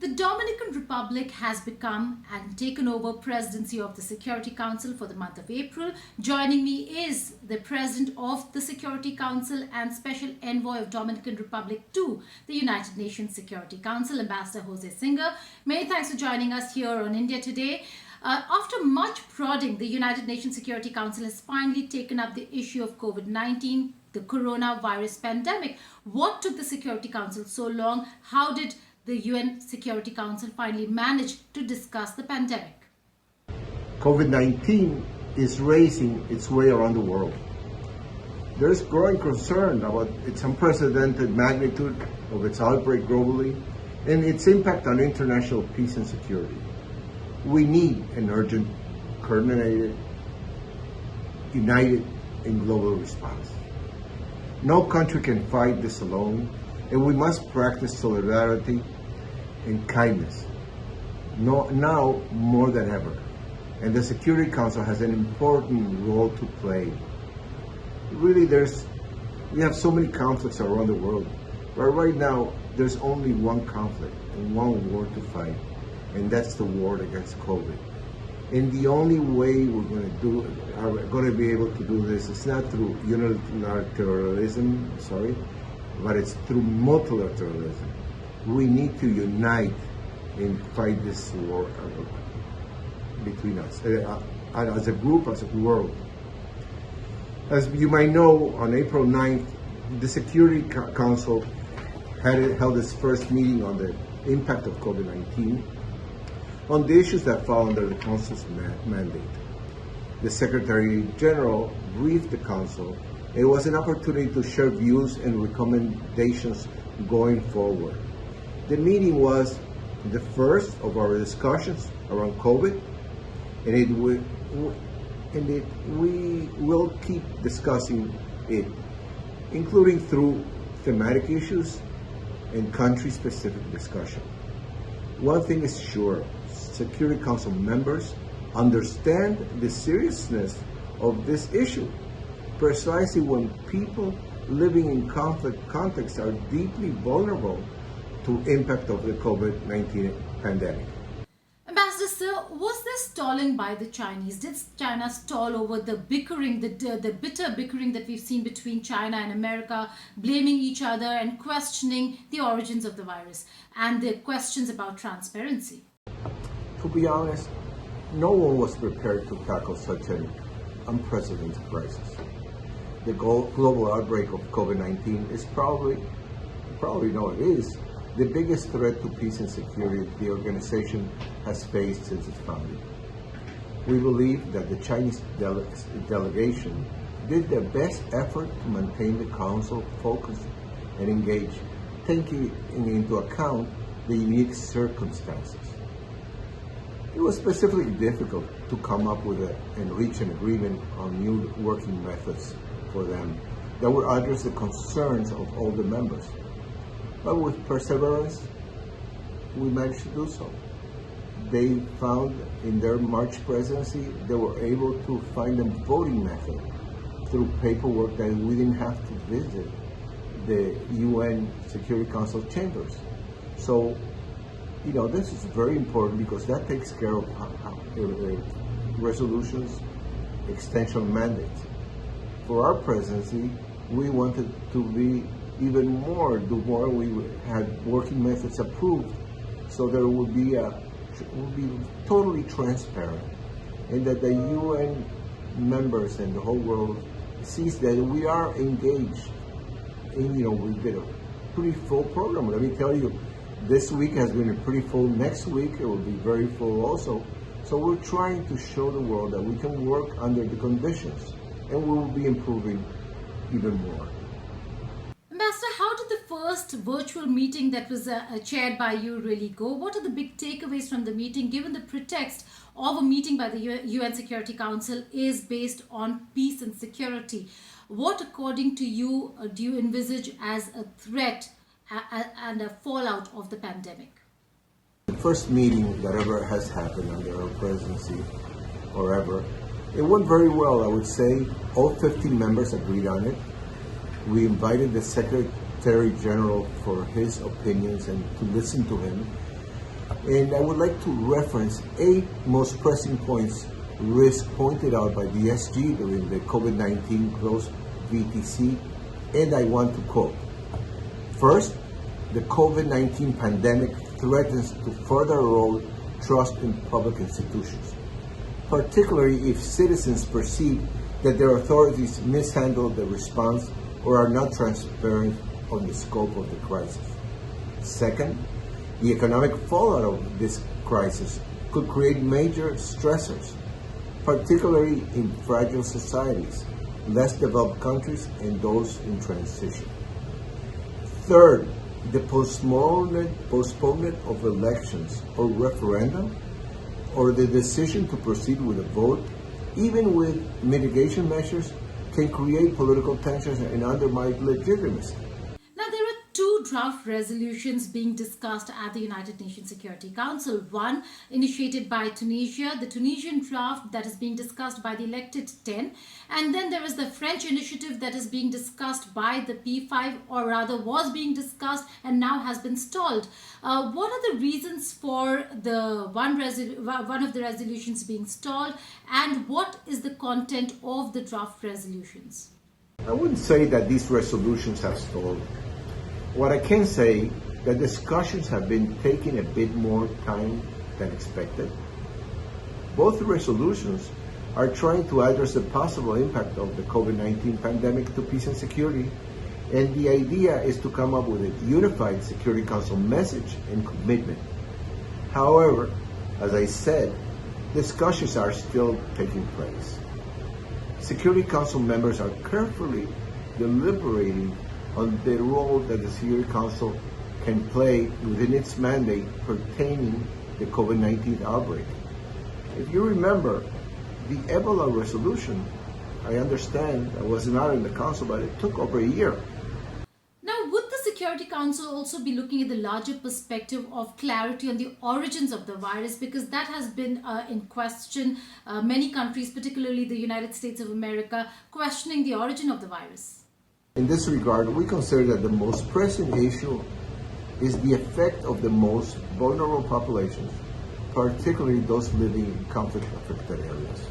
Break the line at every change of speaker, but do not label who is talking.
The Dominican Republic has become and taken over presidency of the Security Council for the month of April. Joining me is the President of the Security Council and Special Envoy of Dominican Republic to the United Nations Security Council, Ambassador Jose Singer. Many thanks for joining us here on India Today. After much prodding, the United Nations Security Council has finally taken up the issue of COVID-19, the coronavirus pandemic. What took the Security Council so long? How did the UN Security Council finally managed to discuss the pandemic?
COVID-19 is racing its way around the world. There is growing concern about its unprecedented magnitude of its outbreak globally and its impact on international peace and security. We need an urgent, coordinated, united, and global response. No country can fight this alone, and we must practice solidarity and kindness, now more than ever. And the Security Council has an important role to play. Really, we have so many conflicts around the world, but right now there's only one conflict and one war to fight, and that's the war against COVID. And the only way we're going to be able to do this is not through unilateralism, but it's through multilateralism. We need to unite and fight this war between us, as a group, as a world. As you might know, on April 9th, the Security Council held its first meeting on the impact of COVID-19 on the issues that fall under the Council's mandate. The Secretary General briefed the Council. It was an opportunity to share views and recommendations going forward. The meeting was the first of our discussions around COVID, and we will keep discussing it, including through thematic issues and country-specific discussion. One thing is sure, Security Council members understand the seriousness of this issue, precisely when people living in conflict contexts are deeply vulnerable to impact of the COVID-19 pandemic.
Ambassador Sir, was there stalling by the Chinese? Did China stall over the bickering, the bitter bickering that we've seen between China and America, blaming each other and questioning the origins of the virus and the questions about transparency?
To be honest, no one was prepared to tackle such an unprecedented crisis. The global outbreak of COVID-19 is probably the biggest threat to peace and security the organization has faced since its founding. We believe that the Chinese delegation did their best effort to maintain the Council focused and engaged, taking into account the unique circumstances. It was specifically difficult to come up with and reach an agreement on new working methods for them that would address the concerns of all the members. But with perseverance, we managed to do so. They found in their March presidency, they were able to find a voting method through paperwork that we didn't have to visit the UN Security Council chambers. So, this is very important because that takes care of resolutions, extension mandates. For our presidency, we wanted to be even more, the more we had working methods approved, so there would be totally transparent, and that the UN members and the whole world sees that we are engaged. And we did a pretty full program. Let me tell you, this week has been pretty full. Next week it will be very full also. So we're trying to show the world that we can work under the conditions, and we will be improving even more.
Ambassador, how did the first virtual meeting that was chaired by you really go? What are the big takeaways from the meeting, given the pretext of a meeting by the UN Security Council is based on peace and security? What, according to you, do you envisage as a threat and a fallout of the pandemic?
The first meeting that ever has happened under our presidency, or ever, it went very well, I would say. All 15 members agreed on it. We invited the Secretary General for his opinions and to listen to him. And I would like to reference 8 most pressing points risk pointed out by the SG during the COVID-19 closed VTC, and I want to quote. First, the COVID-19 pandemic threatens to further erode trust in public institutions, particularly if citizens perceive that their authorities mishandle the response or are not transparent on the scope of the crisis. Second, the economic fallout of this crisis could create major stressors, particularly in fragile societies, less developed countries, and those in transition. Third, the postponement of elections or referendum, or the decision to proceed with a vote, even with mitigation measures, can create political tensions and undermine legitimacy.
Now, there are 2 draft resolutions being discussed at the United Nations Security Council. One initiated by Tunisia, the Tunisian draft that is being discussed by the elected 10. And then there is the French initiative that is being discussed by the P5, or rather was being discussed and now has been stalled. What are the reasons for the one of the resolutions being stalled, and what is the content of the draft resolutions?
I wouldn't say that these resolutions have stalled. What I can say, that discussions have been taking a bit more time than expected. Both resolutions are trying to address the possible impact of the COVID-19 pandemic to peace and security, and the idea is to come up with a unified Security Council message and commitment. However, as I said, discussions are still taking place. Security Council members are carefully deliberating on the role that the Security Council can play within its mandate pertaining to the COVID-19 outbreak. If you remember, the Ebola resolution, I understand, I was not in the Council, but it took over a year.
Now, would the Security Council also be looking at the larger perspective of clarity on the origins of the virus, because that has been in question. Many countries, particularly the United States of America, questioning the origin of the virus.
In this regard, we consider that the most pressing issue is the effect of the most vulnerable populations, particularly those living in conflict-affected areas.